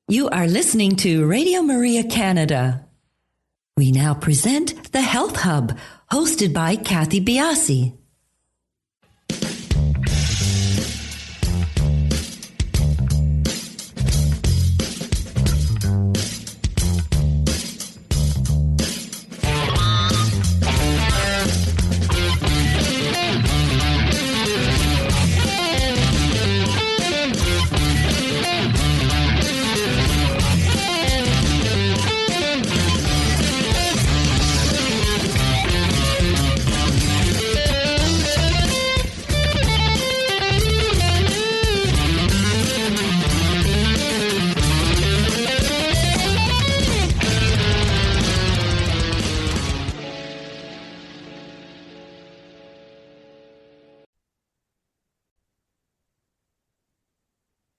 You are listening to Radio Maria Canada. We now present the Health Hub, hosted by Kathy Biasi.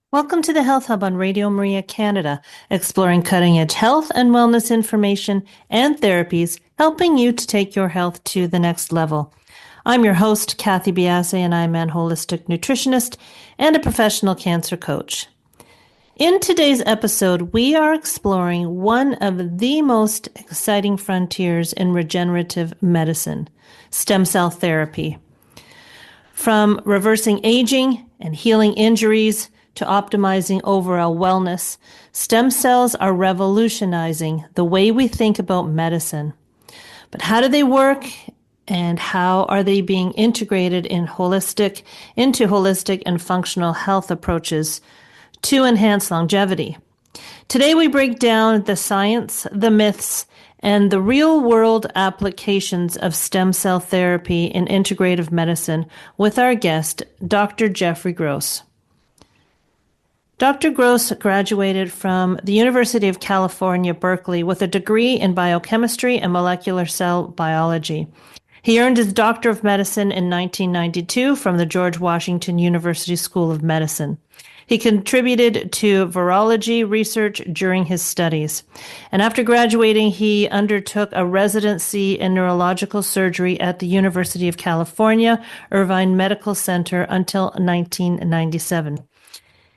Welcome to the Health Hub on Radio Maria Canada, exploring cutting-edge health and wellness information and therapies, helping you to take your health to the next level. I'm your host, Kathy Biasi, and I'm an holistic nutritionist and a professional cancer coach. In today's episode, we are exploring one of the most exciting frontiers in regenerative medicine, stem cell therapy. From reversing aging and healing injuries to optimizing overall wellness, stem cells are revolutionizing the way we think about medicine. But how do they work, and how are they being integrated into holistic and functional health approaches to enhance longevity? Today we break down the science, the myths, and the real-world applications of stem cell therapy in integrative medicine with our guest, Dr. Jeffrey Gross. Dr. Gross graduated from the University of California, Berkeley, with a degree in biochemistry and molecular cell biology. He earned his Doctor of Medicine in 1992 from the George Washington University School of Medicine. He contributed to virology research during his studies. And after graduating, he undertook a residency in neurological surgery at the University of California, Irvine Medical Center until 1997.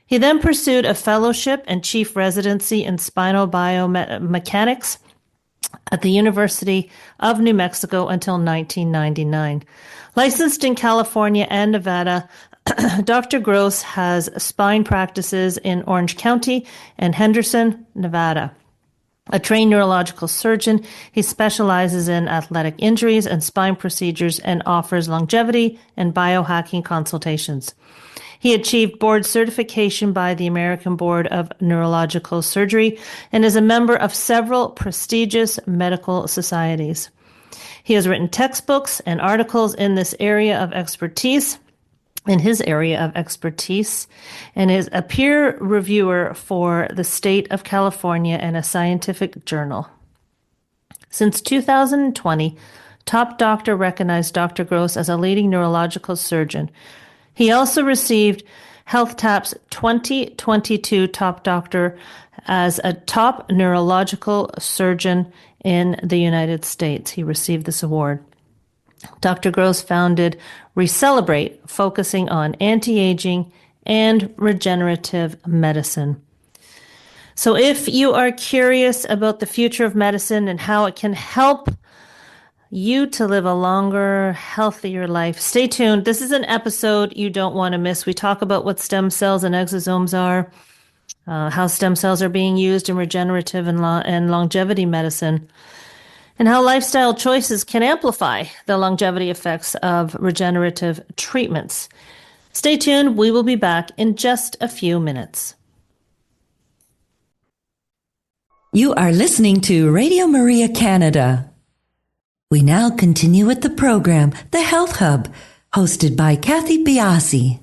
He then pursued a fellowship and chief residency in spinal biomechanics at the University of New Mexico until 1999. Licensed in California and Nevada, Dr. Gross has spine practices in Orange County and Henderson, Nevada. A trained neurological surgeon, he specializes in athletic injuries and spine procedures and offers longevity and biohacking consultations. He achieved board certification by the American Board of Neurological Surgery and is a member of several prestigious medical societies. He has written textbooks and articles in his area of expertise, and is a peer reviewer for the state of California and a scientific journal. Since 2020, Top Doctor recognized Dr. Gross as a leading neurological surgeon. He also received HealthTap's 2022 Top Doctor as a top neurological surgeon in the United States. He received this award. Dr. Gross founded Recelebrate, focusing on anti-aging and regenerative medicine. So if you are curious about the future of medicine and how it can help you to live a longer, healthier life, stay tuned. This is an episode you don't want to miss. We talk about what stem cells and exosomes are, how stem cells are being used in regenerative and longevity medicine, and how lifestyle choices can amplify the longevity effects of regenerative treatments. Stay tuned. We will be back in just a few minutes. You are listening to Radio Maria Canada. We now continue with the program, The Health Hub, hosted by Kathy Biasi.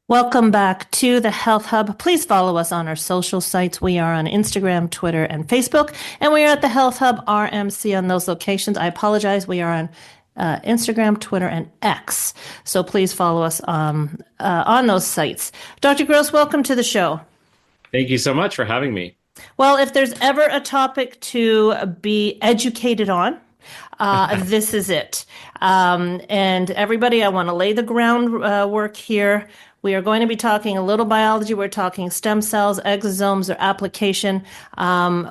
Welcome back to the Health Hub. Please follow us on our social sites. We are on Instagram, Twitter, and Facebook, and we are at the Health Hub RMC on those locations. I apologize. We are on Instagram, Twitter, and X. So please follow us on those sites. Dr. Gross, welcome to the show. Thank you so much for having me. Well, if there's ever a topic to be educated on, This is it. And everybody, I want to lay the groundwork here. We are going to be talking a little biology. We're talking stem cells, exosomes, or application.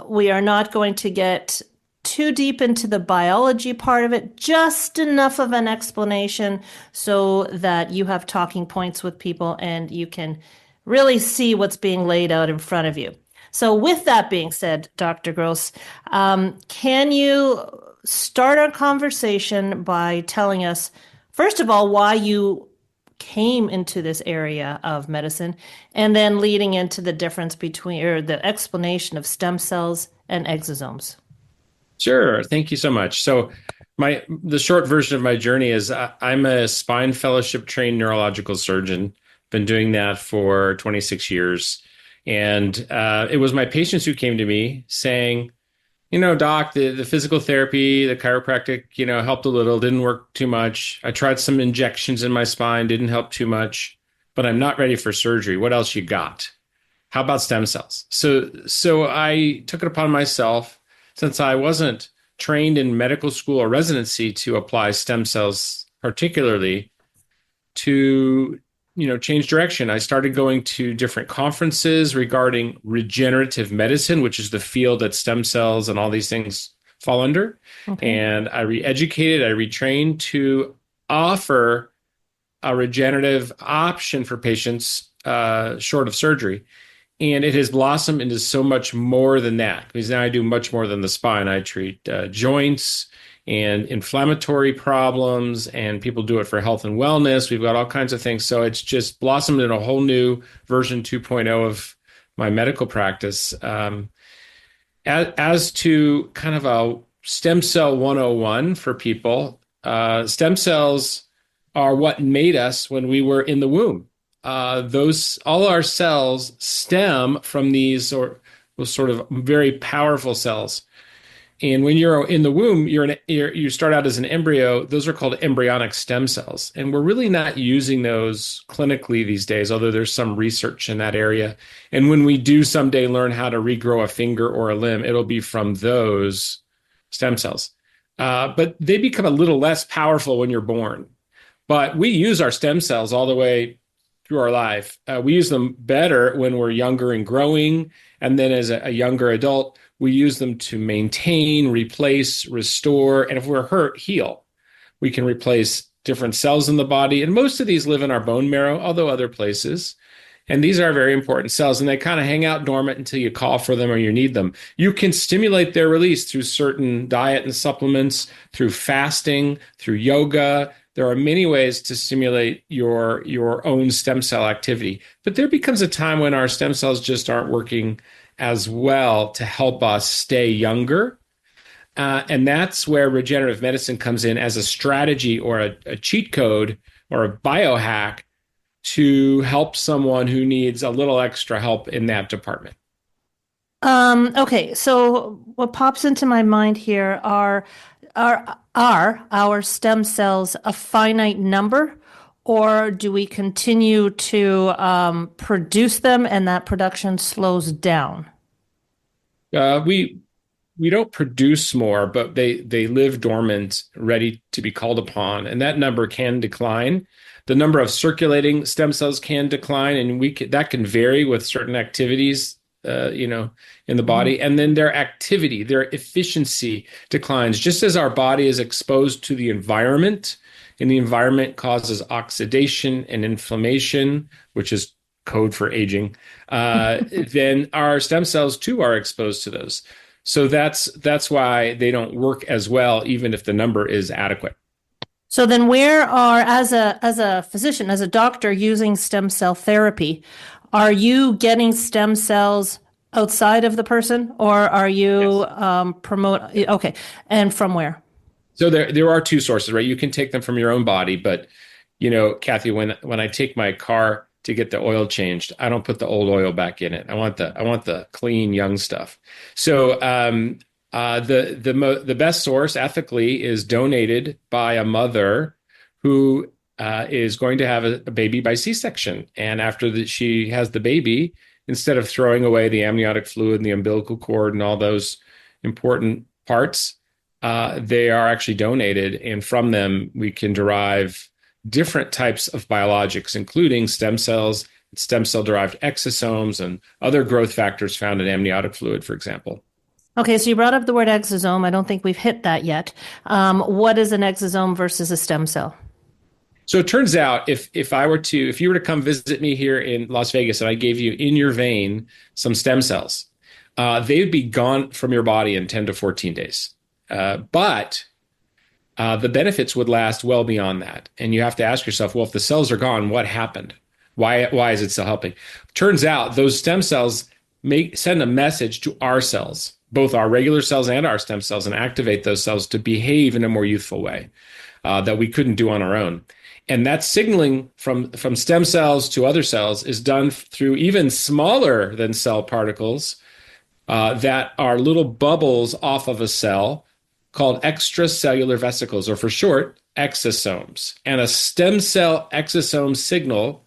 We are not going to get too deep into the biology part of it, just enough of an explanation so that you have talking points with people and you can really see what's being laid out in front of you. So with that being said, Dr. Gross, can you start our conversation by telling us, first of all, why you came into this area of medicine, and then leading into the difference between, or the explanation of stem cells and exosomes? Sure. Thank you so much. So the short version of my journey is I'm a spine fellowship trained neurological surgeon. Been doing that for 26 years. And it was my patients who came to me saying, doc, the physical therapy, the chiropractic, helped a little, didn't work too much. I tried some injections in my spine, didn't help too much, but I'm not ready for surgery. What else you got? How about stem cells? So I took it upon myself, since I wasn't trained in medical school or residency, to apply stem cells particularly to change direction. I started going to different conferences regarding regenerative medicine, which is the field that stem cells and all these things fall under. Okay. And I re-educated, I retrained to offer a regenerative option for patients short of surgery. And it has blossomed into so much more than that, because now I do much more than the spine. I treat joints and inflammatory problems, and people do it for health and wellness. We've got all kinds of things. So it's just blossomed in a whole new version 2.0 of my medical practice. As to kind of a stem cell 101 for people, stem cells are what made us when we were in the womb. All our cells stem from those sort of very powerful cells. And when you're in the womb, you start out as an embryo. Those are called embryonic stem cells. And we're really not using those clinically these days, although there's some research in that area. And when we do someday learn how to regrow a finger or a limb, it'll be from those stem cells. But they become a little less powerful when you're born. But we use our stem cells all the way through our life. We use them better when we're younger and growing. And then as a younger adult, we use them to maintain, replace, restore, and if we're hurt, heal. We can replace different cells in the body. And most of these live in our bone marrow, although other places. And these are very important cells, and they kind of hang out dormant until you call for them or you need them. You can stimulate their release through certain diet and supplements, through fasting, through yoga. There are many ways to stimulate your own stem cell activity. But there becomes a time when our stem cells just aren't working as well to help us stay younger. And that's where regenerative medicine comes in as a strategy or a cheat code or a biohack to help someone who needs a little extra help in that department. Okay, so what pops into my mind here are our stem cells a finite number, or do we continue to produce them and that production slows down? We don't produce more, but they live dormant, ready to be called upon, and that number can decline. The number of circulating stem cells can decline, and that can vary with certain activities, in the body. And then their activity, their efficiency declines, just as our body is exposed to the environment, and the environment causes oxidation and inflammation, which is code for aging. Then our stem cells too are exposed to those. So that's why they don't work as well, even if the number is adequate. So then as a physician, as a doctor using stem cell therapy, are you getting stem cells outside of the person, or are you yes. Okay. And from where? So there are two sources, right? You can take them from your own body, but Kathy, when I take my car to get the oil changed, I don't put the old oil back in it. I want the clean young stuff. So the best source ethically is donated by a mother who is going to have a baby by C-section. And after she has the baby, instead of throwing away the amniotic fluid and the umbilical cord and all those important parts, they are actually donated, and from them we can derive different types of biologics, including stem cells, stem cell-derived exosomes, and other growth factors found in amniotic fluid, for example. Okay, so you brought up the word exosome. I don't think we've hit that yet. What is an exosome versus a stem cell? So it turns out if you were to come visit me here in Las Vegas and I gave you in your vein some stem cells, they would be gone from your body in 10 to 14 days. But the benefits would last well beyond that. And you have to ask yourself, well, if the cells are gone, what happened? Why is it still helping? Turns out those stem cells send a message to our cells, both our regular cells and our stem cells, and activate those cells to behave in a more youthful way that we couldn't do on our own. And that signaling from stem cells to other cells is done through even smaller than cell particles that are little bubbles off of a cell called extracellular vesicles, or for short, exosomes. And a stem cell exosome signal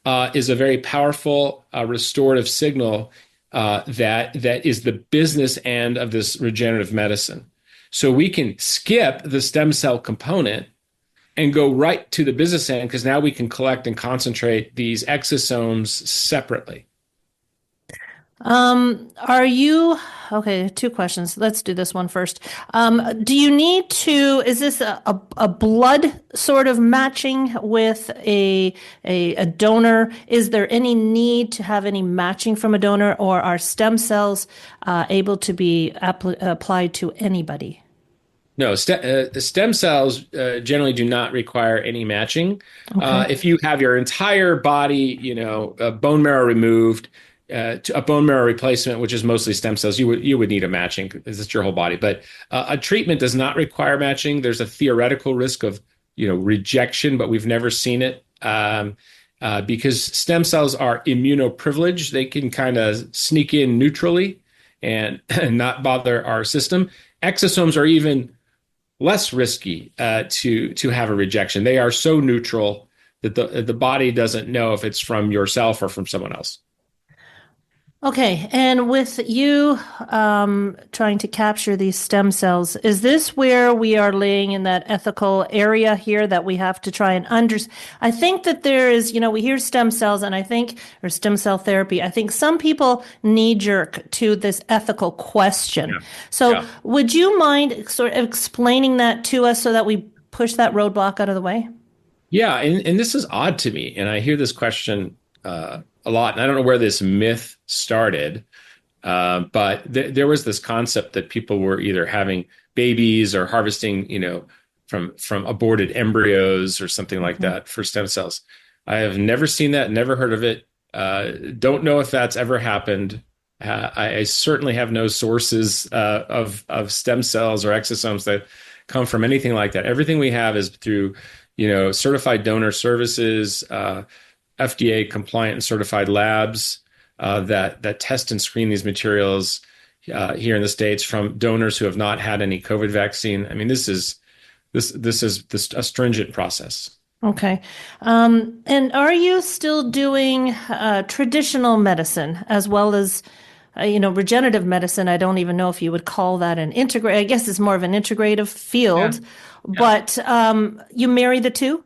is a very powerful restorative signal that is the business end of this regenerative medicine. So we can skip the stem cell component and go right to the business end, because now we can collect and concentrate these exosomes separately. Okay, two questions. Let's do this one first. Is this a blood sort of matching with a donor? Is there any need to have any matching from a donor, or are stem cells able to be applied to anybody? No, stem cells generally do not require any matching. Okay. If you have your entire body, bone marrow removed, to a bone marrow replacement, which is mostly stem cells, you would need a matching because it's your whole body. But a treatment does not require matching. There's a theoretical risk of rejection, but we've never seen it because stem cells are immunoprivileged. They can kind of sneak in neutrally and not bother our system. Exosomes are even less risky to have a rejection. They are so neutral that the body doesn't know if it's from yourself or from someone else. Okay, and with you trying to capture these stem cells, is this where we are laying in that ethical area here that we have to try and understand? I think that there is, we hear stem cells or stem cell therapy. I think some people knee-jerk to this ethical question. Yeah. So would you mind sort of explaining that to us so that we push that roadblock out of the way? Yeah, and this is odd to me, and I hear this question a lot, and I don't know where this myth started, but there was this concept that people were either having babies or harvesting, from aborted embryos or something like that for stem cells. I have never seen that, never heard of it. Don't know if that's ever happened. I certainly have no sources of stem cells or exosomes that come from anything like that. Everything we have is through, certified donor services, FDA compliant and certified labs that test and screen these materials here in the States from donors who have not had any COVID vaccine. I mean, this is a stringent process. Okay. And are you still doing traditional medicine as well as, regenerative medicine? I don't even know if you would call that an I guess it's more of an integrative field, but you marry the two?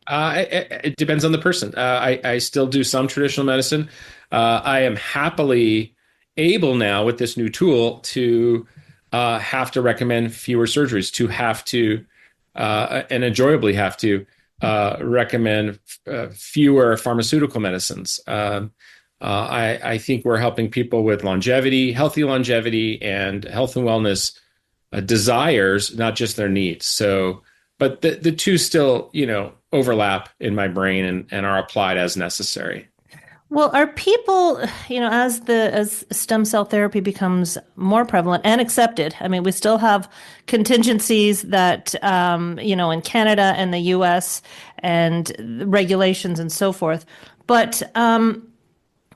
It depends on the person. I still do some traditional medicine. I am happily able now with this new tool to have to recommend fewer surgeries, to have to and enjoyably have to recommend fewer pharmaceutical medicines. I think we're helping people with longevity, healthy longevity, and health and wellness desires, not just their needs. So, but the two still, overlap in my brain and are applied as necessary. Well, are people, as stem cell therapy becomes more prevalent and accepted? I mean, we still have contingencies that, in Canada and the U.S. and regulations and so forth. But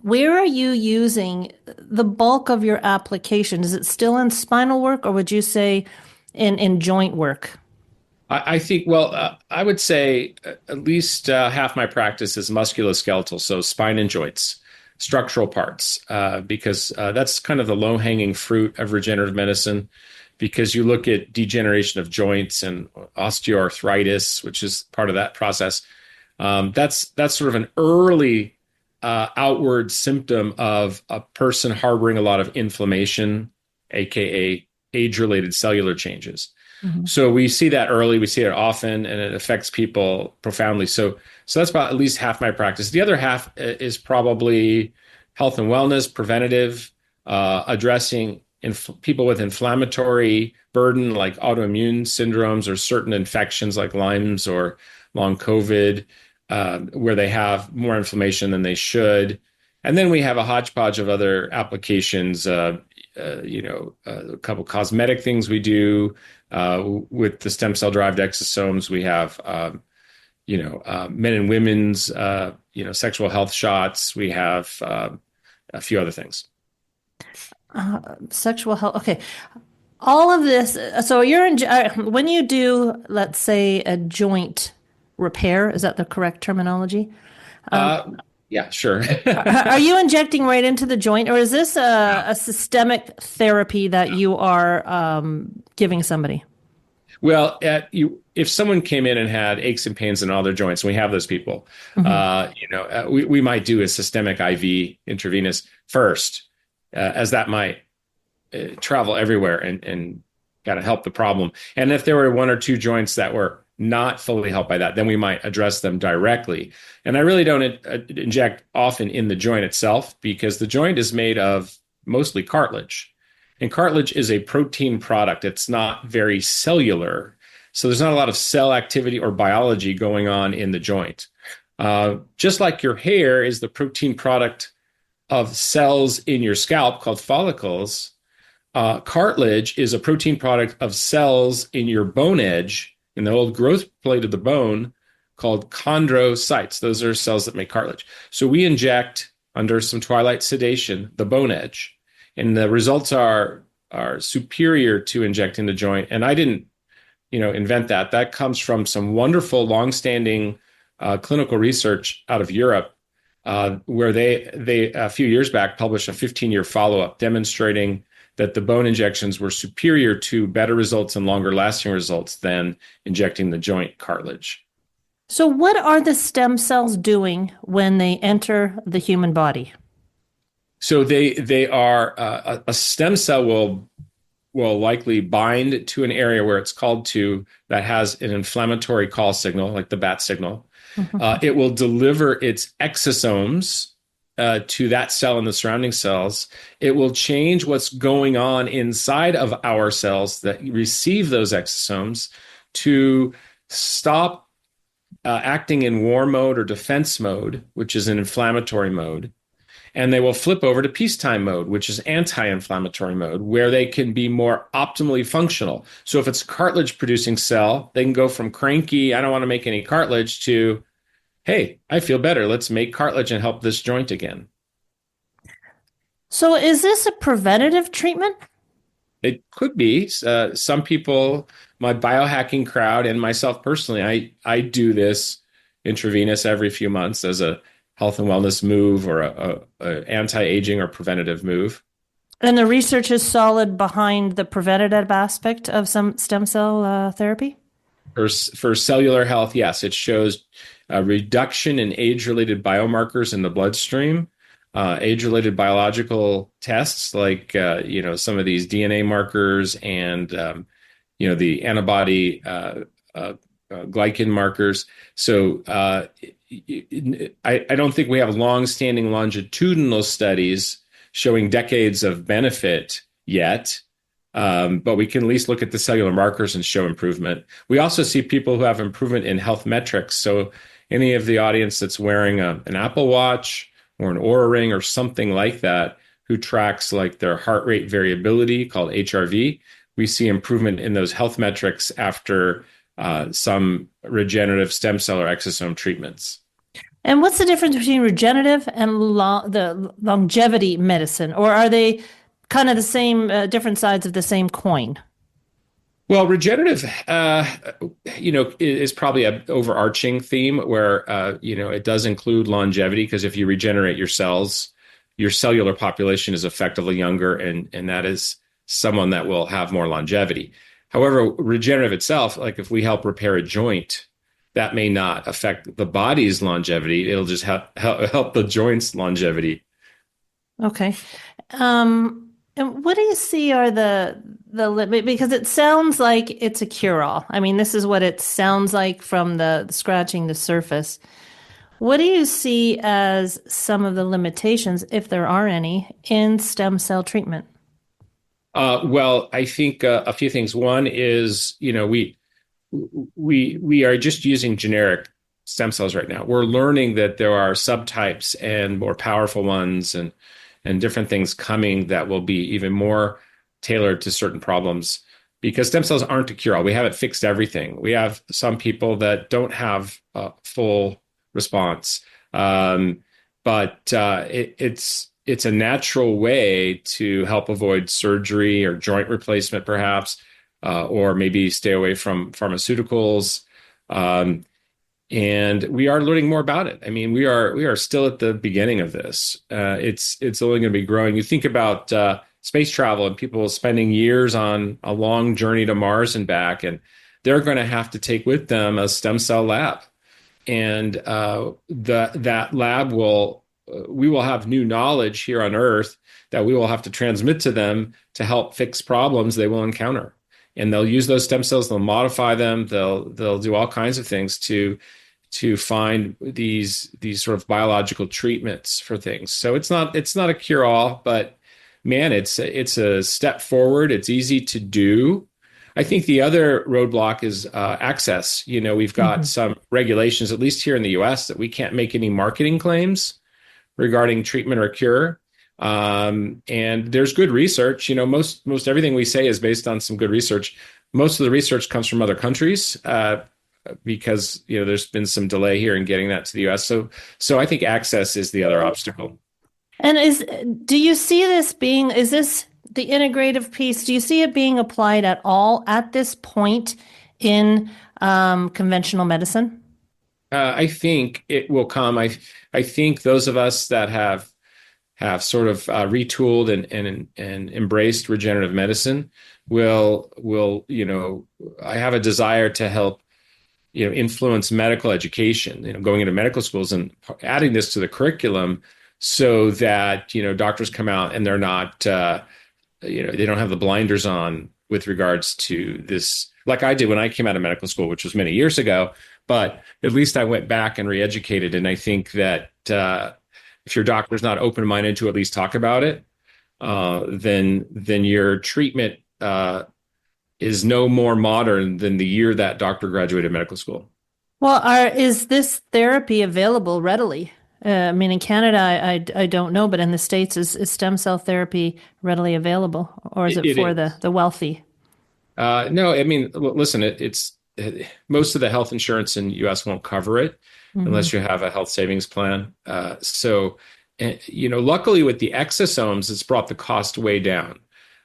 where are you using the bulk of your application? Is it still in spinal work, or would you say in joint work? I think, I would say at least half my practice is musculoskeletal, so spine and joints, structural parts, because that's kind of the low-hanging fruit of regenerative medicine. because you look at degeneration of joints and osteoarthritis, which is part of that process. That's sort of an early outward symptom of a person harboring a lot of inflammation, aka age-related cellular changes. So we see that early, we see it often, and it affects people profoundly. So that's about at least half my practice. The other half is probably health and wellness, preventative, addressing people with inflammatory burden like autoimmune syndromes or certain infections like Lyme's or long COVID, where they have more inflammation than they should. And then we have a hodgepodge of other applications, a couple cosmetic things we do with the stem cell derived exosomes. We have, men and women's, sexual health shots. We have a few other things. Sexual health. Okay. All of this. So when you do, let's say, a joint repair, is that the correct terminology? Yeah, sure. Are you injecting right into the joint, or is this a systemic therapy that you are giving somebody? Well, if someone came in and had aches and pains in all their joints, and we have those people, we might do a systemic IV intravenous first, as that might travel everywhere and kind of help the problem. And if there were one or two joints that were not fully helped by that, then we might address them directly. And I really don't inject often in the joint itself, because the joint is made of mostly cartilage. And cartilage is a protein product. It's not very cellular. So there's not a lot of cell activity or biology going on in the joint. Just like your hair is the protein product of cells in your scalp called follicles, cartilage is a protein product of cells in your bone edge, in the old growth plate of the bone, called chondrocytes. Those are cells that make cartilage. So we inject, under some twilight sedation, the bone edge. And the results are superior to injecting the joint. And I didn't, invent that. That comes from some wonderful, longstanding clinical research out of Europe, where they a few years back published a 15-year follow-up demonstrating that the bone injections were superior to better results and longer lasting results than injecting the joint cartilage. So what are the stem cells doing when they enter the human body? So they are a stem cell will likely bind to an area where it's called to, that has an inflammatory call signal, like the bat signal. It will deliver its exosomes to that cell and the surrounding cells. It will change what's going on inside of our cells that receive those exosomes to stop acting in war mode or defense mode, which is an inflammatory mode. And they will flip over to peacetime mode, which is anti-inflammatory mode, where they can be more optimally functional. So if it's a cartilage producing cell, they can go from cranky, I don't want to make any cartilage, to, hey, I feel better. Let's make cartilage and help this joint again. So is this a preventative treatment? It could be. Some people, my biohacking crowd and myself personally, I do this intravenous every few months as a health and wellness move, or a anti-aging or preventative move. And the research is solid behind the preventative aspect of some stem cell therapy? For cellular health, yes. It shows a reduction in age-related biomarkers in the bloodstream, age-related biological tests like, some of these DNA markers and, the antibody glycan markers. So I don't think we have long-standing longitudinal studies showing decades of benefit yet, but we can at least look at the cellular markers and show improvement. We also see people who have improvement in health metrics. So any of the audience that's wearing an Apple Watch or an Oura Ring or something like that, who tracks like their heart rate variability called HRV, we see improvement in those health metrics after some regenerative stem cell or exosome treatments. And what's the difference between regenerative and the longevity medicine? Or are they kind of the same, different sides of the same coin? Well, regenerative, is probably an overarching theme where, it does include longevity, because if you regenerate your cells, your cellular population is effectively younger, and that is someone that will have more longevity. However, regenerative itself, like if we help repair a joint, that may not affect the body's longevity. It'll just help the joint's longevity. Okay. And what do you see are the because it sounds like it's a cure-all. I mean, this is what it sounds like from the scratching the surface. What do you see as some of the limitations, if there are any, in stem cell treatment? Well, I think a few things. One is, we are just using generic stem cells right now. We're learning that there are subtypes and more powerful ones and different things coming that will be even more tailored to certain problems, because stem cells aren't a cure-all. We haven't fixed everything. We have some people that don't have a full response, but it's a natural way to help avoid surgery or joint replacement, perhaps, or maybe stay away from pharmaceuticals. And we are learning more about it. I mean, we are still at the beginning of this. It's only going to be growing. You think about space travel and people spending years on a long journey to Mars and back, and they're going to have to take with them a stem cell lab. And that lab we will have new knowledge here on Earth that we will have to transmit to them to help fix problems they will encounter. And they'll use those stem cells, they'll modify them, they'll do all kinds of things to find these sort of biological treatments for things. So it's not a cure-all, but man, it's a step forward. It's easy to do. I think the other roadblock is access. We've got some regulations, at least here in the US, that we can't make any marketing claims regarding treatment or cure. And there's good research. Most everything we say is based on some good research. Most of the research comes from other countries because there's been some delay here in getting that to the US. So I think access is the other obstacle. And do you see this being? Is this the integrative piece? Do you see it being applied at all at this point in conventional medicine? I think it will come. I think those of us that have sort of retooled and embraced regenerative medicine will I have a desire to help influence medical education, going into medical schools and adding this to the curriculum so that doctors come out and they're not they don't have the blinders on with regards to this, like I did when I came out of medical school, which was many years ago. But at least I went back and re-educated. And I think that if your doctor's not open-minded to at least talk about it, then your treatment is no more modern than the year that doctor graduated medical school. Well, is this therapy available readily? I mean, in Canada, I don't know, but in the States, is stem cell therapy readily available, or is it for the wealthy? No, I mean, listen, it's most of the health insurance in the U.S. won't cover it unless you have a health savings plan. So, luckily with the exosomes, it's brought the cost way down.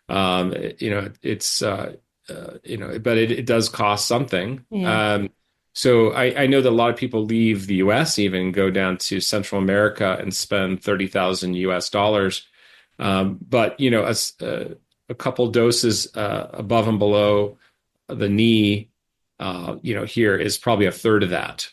It's but it does cost something. Yeah. So I know that a lot of people leave the U.S. even go down to Central America and spend $30,000 US. But a couple doses above and below the knee, here is probably a third of that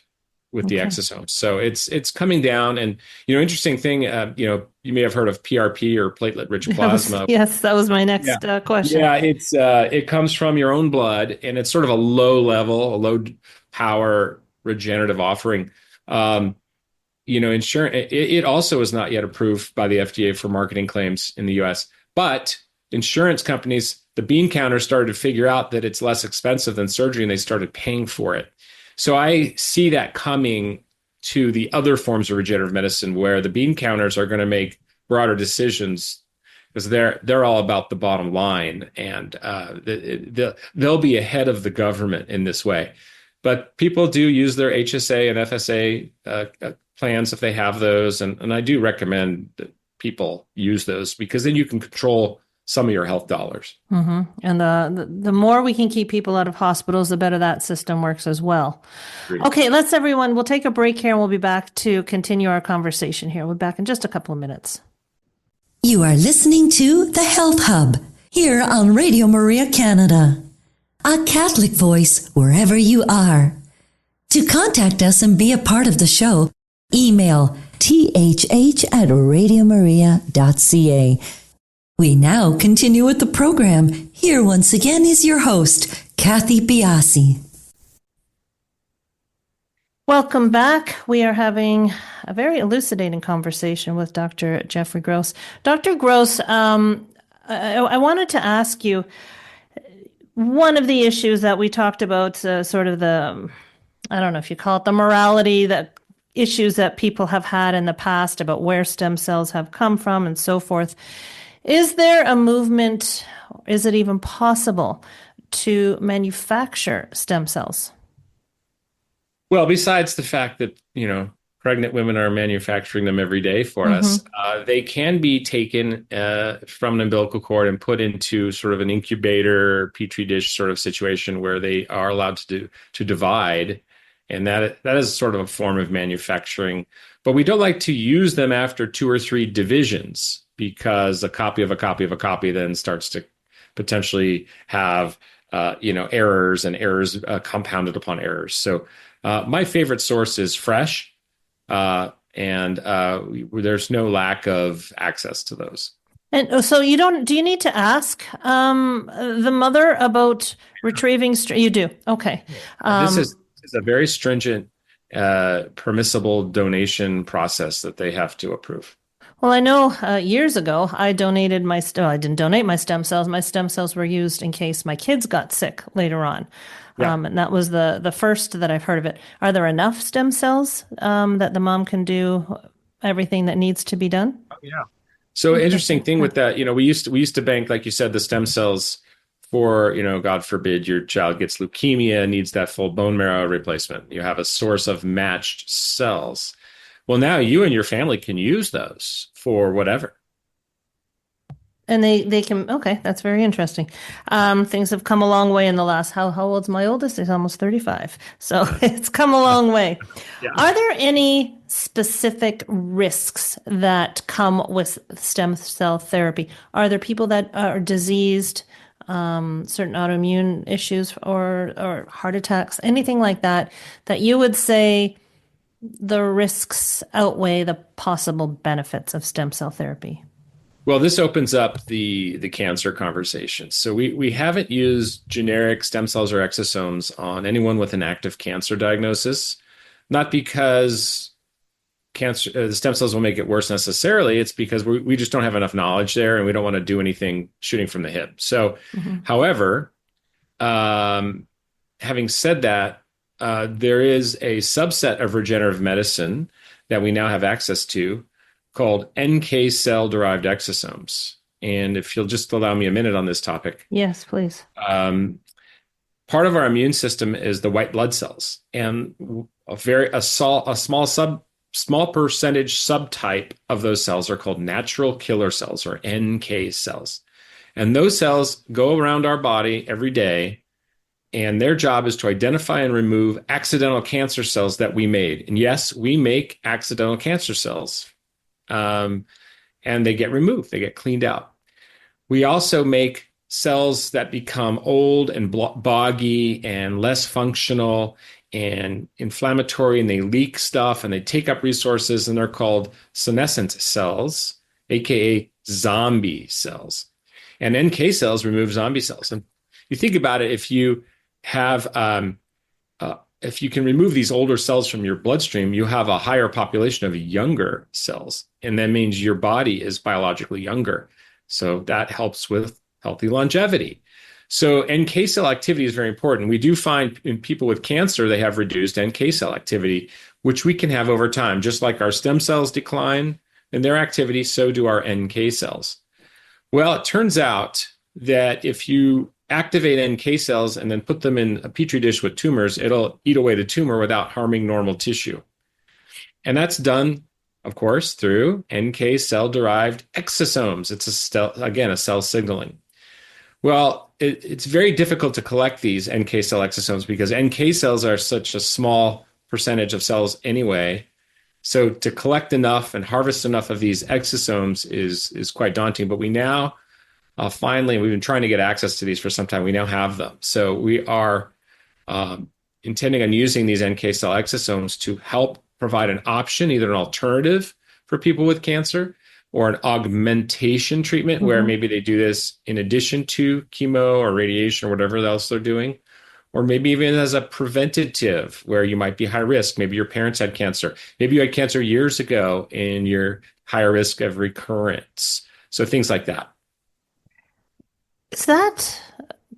with the exosomes. So it's coming down. And interesting thing, you may have heard of PRP or platelet-rich plasma. Yes, that was my next question. Yeah, it comes from your own blood, and it's sort of a low power regenerative offering. Insurance. It also is not yet approved by the FDA for marketing claims in the U.S. But insurance companies, the bean counters, started to figure out that it's less expensive than surgery, and they started paying for it. So I see that coming to the other forms of regenerative medicine, where the bean counters are going to make broader decisions because they're all about the bottom line, and they'll be ahead of the government in this way. But people do use their HSA and FSA plans if they have those, and I do recommend that people use those because then you can control some of your health dollars. Mm-hmm. And the more we can keep people out of hospitals, the better that system works as well. Great. Okay, we'll take a break here and we'll be back to continue our conversation here. We'll be back in just a couple of minutes. You are listening to The Health Hub. here on Radio Maria Canada. A Catholic voice wherever you are. To contact us and be a part of the show, email thh@radiomaria.ca. We now continue with the program. Here once again is your host, Kathy Biasi. Welcome back. We are having a very elucidating conversation with Dr. Jeffrey Gross. Dr. Gross, I wanted to ask you, one of the issues that we talked about, sort of the, I don't know if you call it the morality, that issues that people have had in the past about where stem cells have come from and so forth. Is there a movement, is it even possible to manufacture stem cells? Well, besides the fact that, pregnant women are manufacturing them every day for us, they can be taken from an umbilical cord and put into sort of an incubator, petri dish sort of situation where they are allowed to divide. And that is sort of a form of manufacturing. But we don't like to use them after 2 or 3 divisions, because a copy of a copy of a copy then starts to potentially have errors, and errors compounded upon errors. So my favorite source is fresh, and there's no lack of access to those. And so do you need to ask the mother about retrieving? You do. Okay. This is a very stringent, permissible donation process that they have to approve. Well, I know years ago I donated I didn't donate my stem cells. My stem cells were used in case my kids got sick later on. Yeah. And that was the first that I've heard of it. Are there enough stem cells that the mom can do everything that needs to be done? Oh, yeah. So interesting thing with that, we used to bank, like you said, the stem cells for, God forbid your child gets leukemia, needs that full bone marrow replacement. You have a source of matched cells. Well, now you and your family can use those for whatever. And they can, okay, that's very interesting. Things have come a long way in the last, how old's my oldest? He's almost 35. So it's come a long way. Yeah. Are there any specific risks that come with stem cell therapy? Are there people that are diseased, certain autoimmune issues or heart attacks, anything like that you would say the risks outweigh the possible benefits of stem cell therapy? Well, this opens up the cancer conversation. So we haven't used generic stem cells or exosomes on anyone with an active cancer diagnosis, not because the stem cells will make it worse necessarily. It's because we just don't have enough knowledge there, and we don't want to do anything shooting from the hip. So, however, having said that, there is a subset of regenerative medicine that we now have access to called NK cell-derived exosomes. And if you'll just allow me a minute on this topic. Yes, please. Part of our immune system is the white blood cells, and a small percentage subtype of those cells are called natural killer cells, or NK cells. And those cells go around our body every day, and their job is to identify and remove accidental cancer cells that we made. And yes, we make accidental cancer cells. And they get removed, they get cleaned out. We also make cells that become old and boggy and less functional and inflammatory, and they leak stuff and they take up resources, and they're called senescent cells, aka zombie cells. And NK cells remove zombie cells. And you think about it, if you have if you can remove these older cells from your bloodstream, you have a higher population of younger cells. And that means your body is biologically younger. So that helps with healthy longevity. So NK cell activity is very important. We do find in people with cancer, they have reduced NK cell activity, which we can have over time. Just like our stem cells decline in their activity, so do our NK cells. Well, it turns out that if you activate NK cells and then put them in a petri dish with tumors, it'll eat away the tumor without harming normal tissue. And that's done, of course, through NK cell-derived exosomes. It's a cell signaling. Well, it's very difficult to collect these NK cell exosomes because NK cells are such a small percentage of cells anyway. So to collect enough and harvest enough of these exosomes is quite daunting. But we now Finally, we've been trying to get access to these for some time. We now have them. So we are intending on using these NK cell exosomes to help provide an option, either an alternative for people with cancer or an augmentation treatment where maybe they do this in addition to chemo or radiation or whatever else they're doing, or maybe even as a preventative where you might be high risk. Maybe your parents had cancer. Maybe you had cancer years ago and you're higher risk of recurrence. So things like that.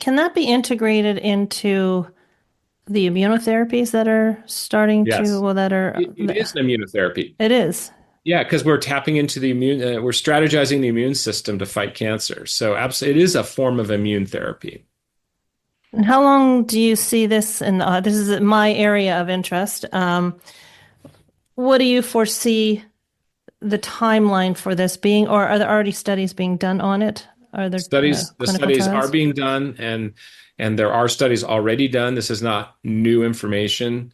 Can that be integrated into the immunotherapies that are starting Yes, to, well, that are, it is an immunotherapy. it is. Yeah, because we're tapping into the we're strategizing the immune system to fight cancer. So absolutely, it is a form of immune therapy. And how long do you see this? And this is my area of interest. What do you foresee the timeline for this being, or are there already studies being done on it? Are there The studies trials? are being done, and there are studies already done. This is not new information,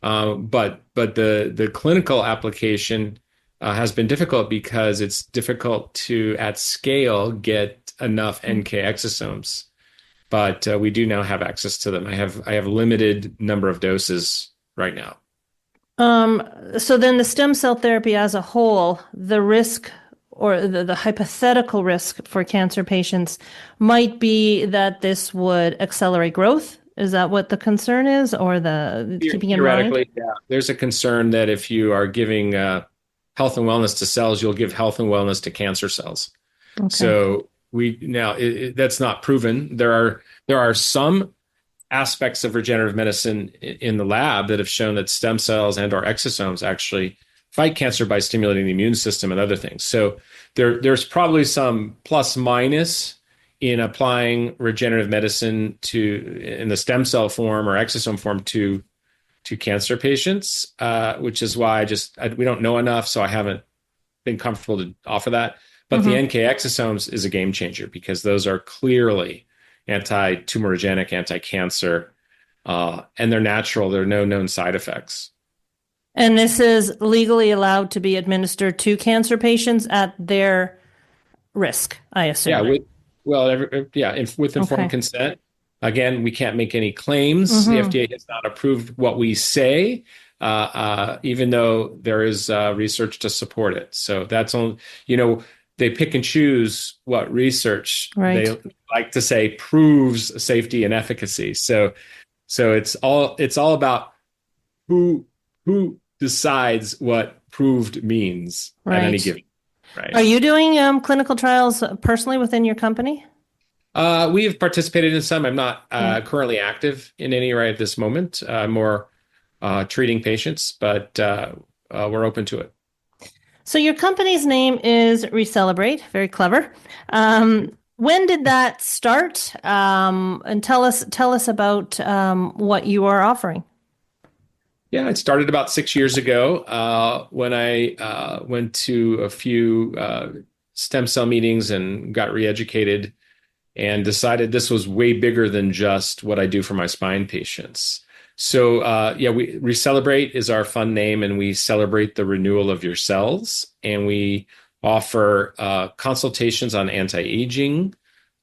but the clinical application has been difficult because it's difficult to at scale get enough NK exosomes. But we do now have access to them. I have limited number of doses right now. So then the stem cell therapy as a whole, the risk or the hypothetical risk for cancer patients might be that this would accelerate growth. Is that what the concern is, or the keeping in mind? Theoretically, yeah. There's a concern that if you are giving health and wellness to cells, you'll give health and wellness to cancer cells. Okay. So that's not proven. There are some aspects of regenerative medicine in the lab that have shown that stem cells and or exosomes actually fight cancer by stimulating the immune system and other things. So there's probably some plus minus in applying regenerative medicine in the stem cell form or exosome form to cancer patients, which is why we don't know enough, so I haven't been comfortable to offer that. But the NK exosomes is a game changer because those are clearly anti-tumorigenic, anti-cancer, and they're natural. There are no known side effects. And this is legally allowed to be administered to cancer patients at their risk, I assume. Yeah, with informed consent. Again, we can't make any claims. The FDA has not approved what we say, even though there is research to support it. So that's only, they pick and choose what research they like to say proves safety and efficacy. So it's all about who decides what proved means at any given. Right. Are you doing clinical trials personally within your company? We have participated in some. I'm not currently active in any right at this moment. More treating patients, but we're open to it. So your company's name is Recelebrate. Very clever. When did that start? And tell us about what you are offering. Yeah, it started about 6 years ago when I went to a few stem cell meetings and got reeducated and decided this was way bigger than just what I do for my spine patients. So Recelebrate is our fun name, and we celebrate the renewal of your cells, and we offer consultations on anti-aging,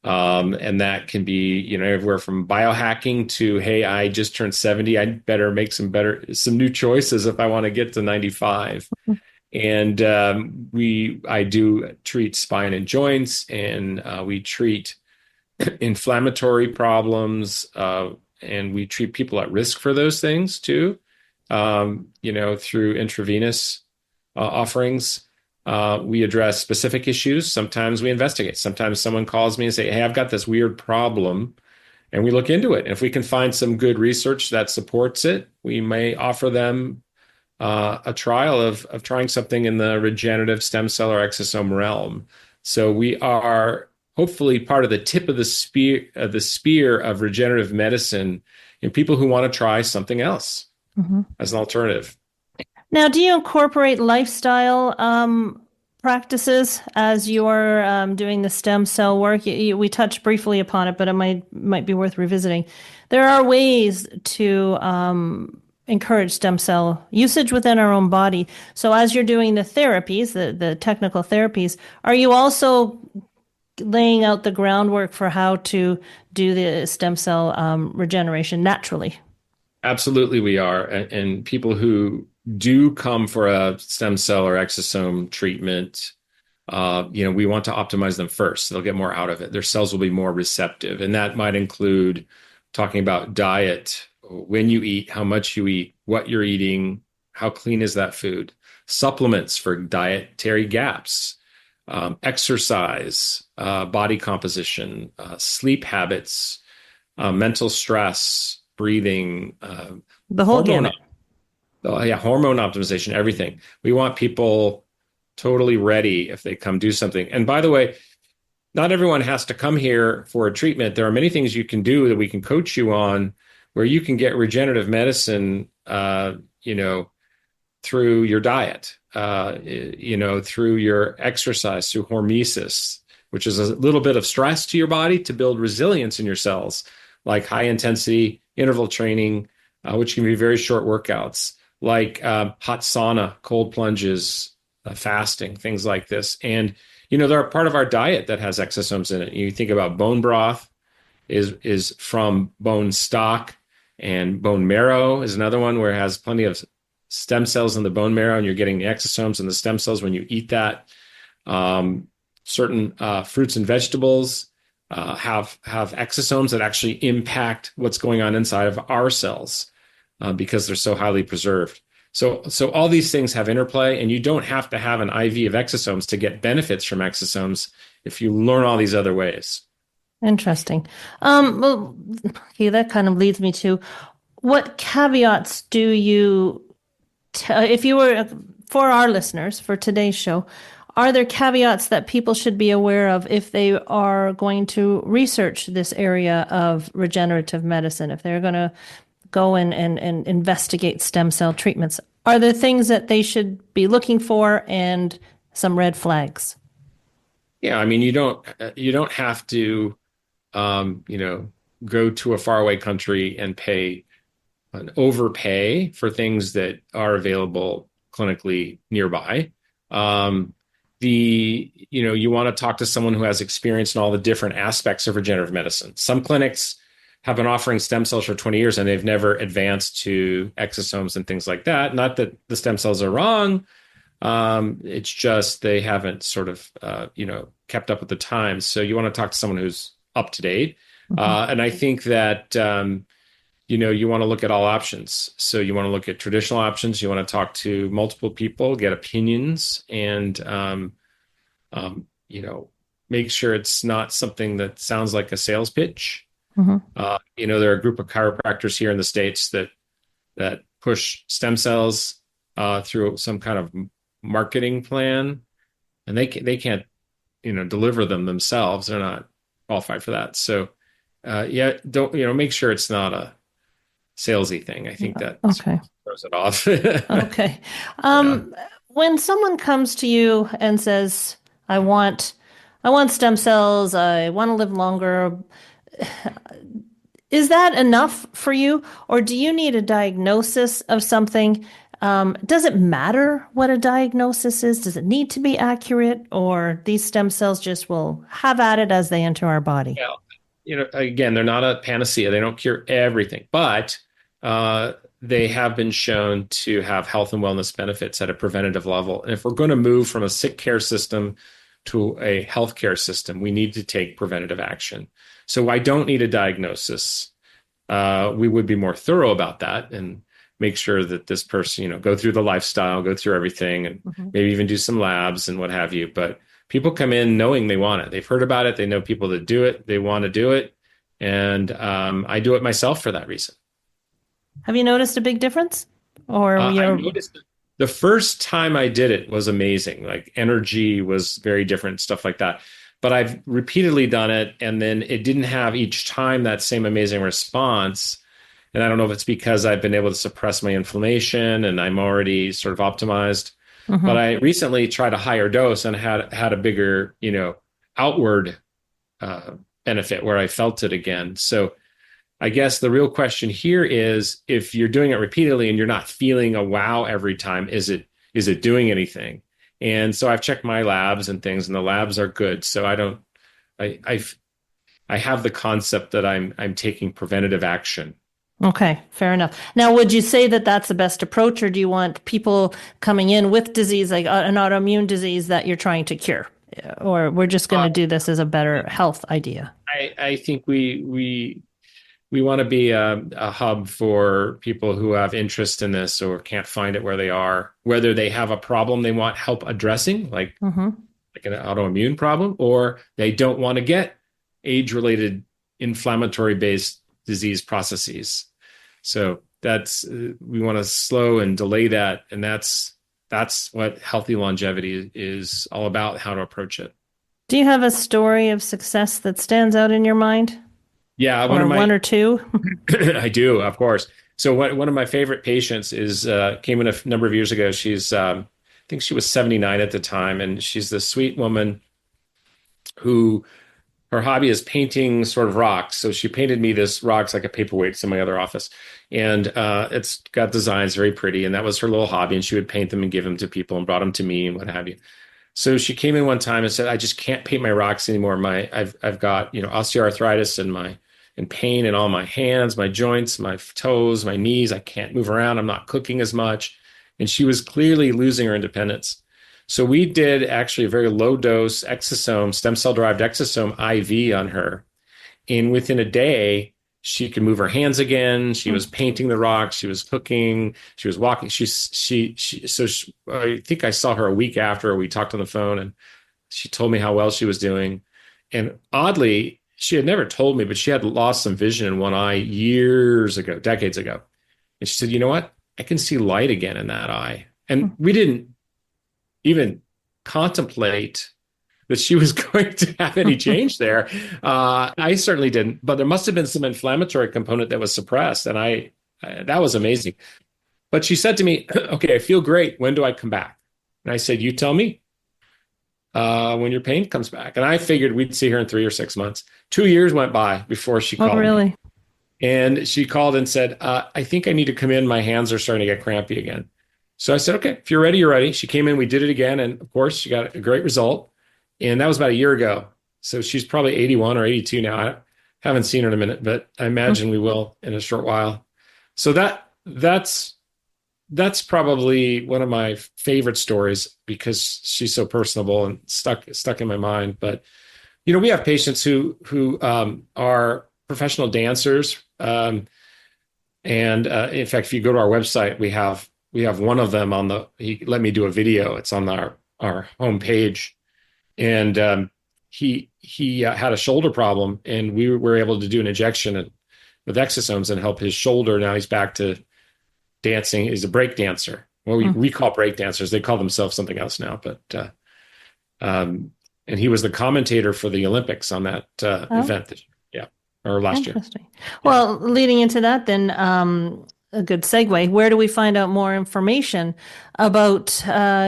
and that can be everywhere from biohacking to, hey, I just turned 70, I'd better make some new choices if I want to get to 95. And I do treat spine and joints, and we treat inflammatory problems. And we treat people at risk for those things too, through intravenous offerings. We address specific issues. Sometimes we investigate. Sometimes someone calls me and say, hey, I've got this weird problem, and we look into it. And if we can find some good research that supports it, we may offer them a trial of trying something in the regenerative stem cell or exosome realm. So we are hopefully part of the tip of the spear of regenerative medicine in people who want to try something else as an alternative. Now, do you incorporate lifestyle practices as you're doing the stem cell work? We touched briefly upon it, but it might be worth revisiting. There are ways to encourage stem cell usage within our own body. So as you're doing the therapies, the technical therapies, are you also laying out the groundwork for how to do the stem cell regeneration naturally. Absolutely, we are. And people who do come for a stem cell or exosome treatment, we want to optimize them first. They'll get more out of it. Their cells will be more receptive. And that might include talking about diet, when you eat, how much you eat, what you're eating, how clean is that food, supplements for dietary gaps, exercise, body composition, sleep habits, mental stress, breathing, the whole gamut. Hormone optimization, everything. We want people totally ready if they come do something. And by the way, not everyone has to come here for a treatment. There are many things you can do that we can coach you on where you can get regenerative medicine, through your diet, through your exercise, through hormesis, which is a little bit of stress to your body to build resilience in your cells, like high intensity interval training, which can be very short workouts, like hot sauna, cold plunges, fasting, things like this. And, they're a part of our diet that has exosomes in it. You think about bone broth is from bone stock, and bone marrow is another one where it has plenty of stem cells in the bone marrow, and you're getting the exosomes and the stem cells when you eat that. Certain fruits and vegetables have exosomes that actually impact what's going on inside of our cells because they're so highly preserved. So all these things have interplay, and you don't have to have an IV of exosomes to get benefits from exosomes if you learn all these other ways. Interesting. Okay, that kind of leads me to what caveats do you, if you were, for our listeners, for today's show, are there caveats that people should be aware of if they are going to research this area of regenerative medicine, if they're going to go and investigate stem cell treatments? Are there things that they should be looking for and some red flags? Yeah, I mean, you don't have to, go to a faraway country and overpay for things that are available clinically nearby. You want to talk to someone who has experience in all the different aspects of regenerative medicine. Some clinics have been offering stem cells for 20 years and they've never advanced to exosomes and things like that. Not that the stem cells are wrong. It's just they haven't sort of, kept up with the times. So you want to talk to someone who's up to date. Mm-hmm. And I think that, you want to look at all options. So you want to look at traditional options. You want to talk to multiple people, get opinions, and, make sure it's not something that sounds like a sales pitch. Mm-hmm. There are a group of chiropractors here in the States that push stem cells through some kind of marketing plan, and they can't, deliver them themselves. They're not qualified for that. So, don't make sure it's not a salesy thing. I think that throws it off. Okay. When someone comes to you and says, I want stem cells, I want to live longer, is that enough for you? Or do you need a diagnosis of something? Does it matter what a diagnosis is? Does it need to be accurate, or these stem cells just will have at it as they enter our body? Well, again, they're not a panacea. They don't cure everything, but they have been shown to have health and wellness benefits at a preventative level. And if we're going to move from a sick care system to a healthcare system, we need to take preventative action. So I don't need a diagnosis. We would be more thorough about that and make sure that this person, go through the lifestyle, go through everything, and maybe even do some labs and what have you. But people come in knowing they want it. They've heard about it. They know people that do it. They want to do it. And I do it myself for that reason. Have you noticed a big difference? Or I noticed the first time I did it was amazing. Like energy was very different, stuff like that. But I've repeatedly done it, and then it didn't have each time that same amazing response. And I don't know if it's because I've been able to suppress my inflammation and I'm already sort of optimized. Mm-hmm. But I recently tried a higher dose and had a bigger, outward benefit where I felt it again. So I guess the real question here is, if you're doing it repeatedly and you're not feeling a wow every time, is it doing anything? And so I've checked my labs and things, and the labs are good. So I don't I have the concept that I'm taking preventative action. Okay, fair enough. Now, would you say that that's the best approach, or do you want people coming in with disease, like an autoimmune disease that you're trying to cure? Or we're just going to do this as a better health idea? I think we want to be a hub for people who have interest in this or can't find it where they are, whether they have a problem they want help addressing, like an autoimmune problem, or they don't want to get age-related inflammatory-based disease processes. So we want to slow and delay that, and that's what healthy longevity is all about, how to approach it. Do you have a story of success that stands out in your mind? Yeah, one or two? I do, of course. So one of my favorite patients came in a number of years ago. She's I think she was 79 at the time, and she's this sweet woman who her hobby is painting sort of rocks. So she painted me this rocks like a paperweight. It's in my other office, and it's got designs very pretty, and that was her little hobby. And she would paint them and give them to people and brought them to me and what have you. So she came in one time and said, "I just can't paint my rocks anymore. I've got osteoarthritis and pain in all my hands, my joints, my toes, my knees. I can't move around. I'm not cooking as much." And she was clearly losing her independence. So we did actually a very low dose exosome, stem cell derived exosome IV on her. And within a day, she could move her hands again. She was painting the rocks. She was cooking. She was walking. I think I saw her a week after we talked on the phone, and she told me how well she was doing. And oddly, she had never told me, but she had lost some vision in one eye years ago, decades ago. And she said, "You know what? I can see light again in that eye." And we didn't even contemplate that she was going to have any change there. I certainly didn't, but there must have been some inflammatory component that was suppressed. And that was amazing. But she said to me, "Okay, I feel great. When do I come back?" And I said, "You tell me when your pain comes back." And I figured we'd see her in 3 or 6 months. 2 years went by before she called really? me. And she called and said, "I think I need to come in. My hands are starting to get crampy again." So I said, "Okay, if you're ready, you're ready." She came in, we did it again. And of course, she got a great result. And that was about a year ago. So she's probably 81 or 82 now. I haven't seen her in a minute, but I imagine we will in a short while. So that's probably one of my favorite stories because she's so personable and stuck in my mind. But, we have patients who are professional dancers. And in fact, if you go to our website, we have one of them he let me do a video. It's on our homepage. And he had a shoulder problem, and we were able to do an injection with exosomes and help his shoulder. Now he's back to dancing. He's a break dancer. Well, we call break dancers. They call themselves something else now. But and he was the commentator for the Olympics on that event this year. Yeah, or last year. Well, leading into that, then a good segue. Where do we find out more information about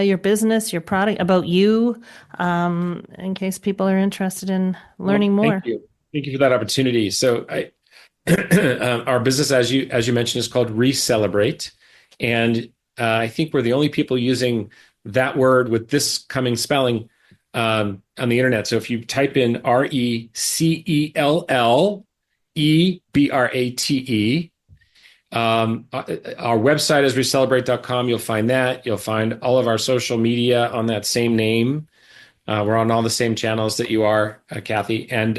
your business, your product, about you, in case people are interested in learning more? Thank you for that opportunity. So our business, as you mentioned, is called Recelebrate. And I think we're the only people using that word with this coming spelling on the internet. So if you type in RECELLEBRATE, our website is recelebrate.com. You'll find that. You'll find all of our social media on that same name. We're on all the same channels that you are, Kathy. And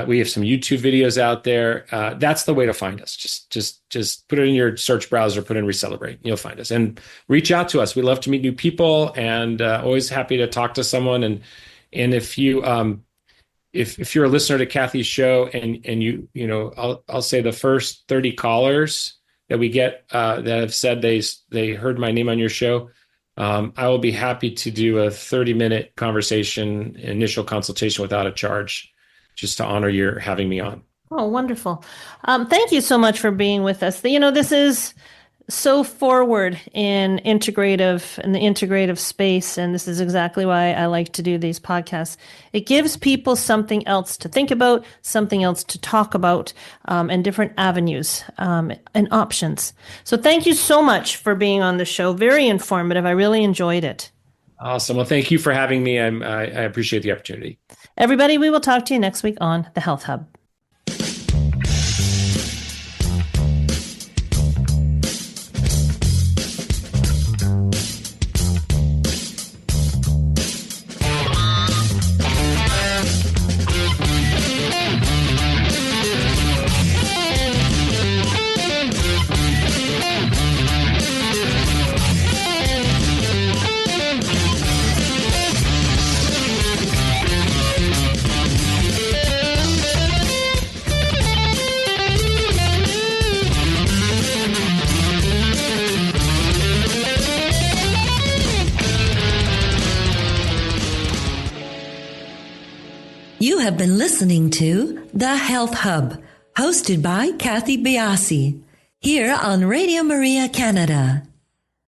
we have some YouTube videos out there. That's the way to find us. Just put it in your search browser, put in Recelebrate. You'll find us. And reach out to us. We love to meet new people, and always happy to talk to someone. And if you if you're a listener to Kathy's show and I'll say the first 30 callers that we get that have said they heard my name on your show, I will be happy to do a 30-minute conversation, initial consultation without a charge, just to honor your having me on. Oh, wonderful. Thank you so much for being with us. This is so forward in the integrative space. And this is exactly why I like to do these podcasts. It gives people something else to think about, something else to talk about, and different avenues and options. So thank you so much for being on the show. Very informative. I really enjoyed it. Awesome. Well, thank you for having me. I appreciate the opportunity. Everybody, we will talk to you next week on the Health Hub. You have been listening to The Health Hub, hosted by Kathy Biasi, here on Radio Maria Canada.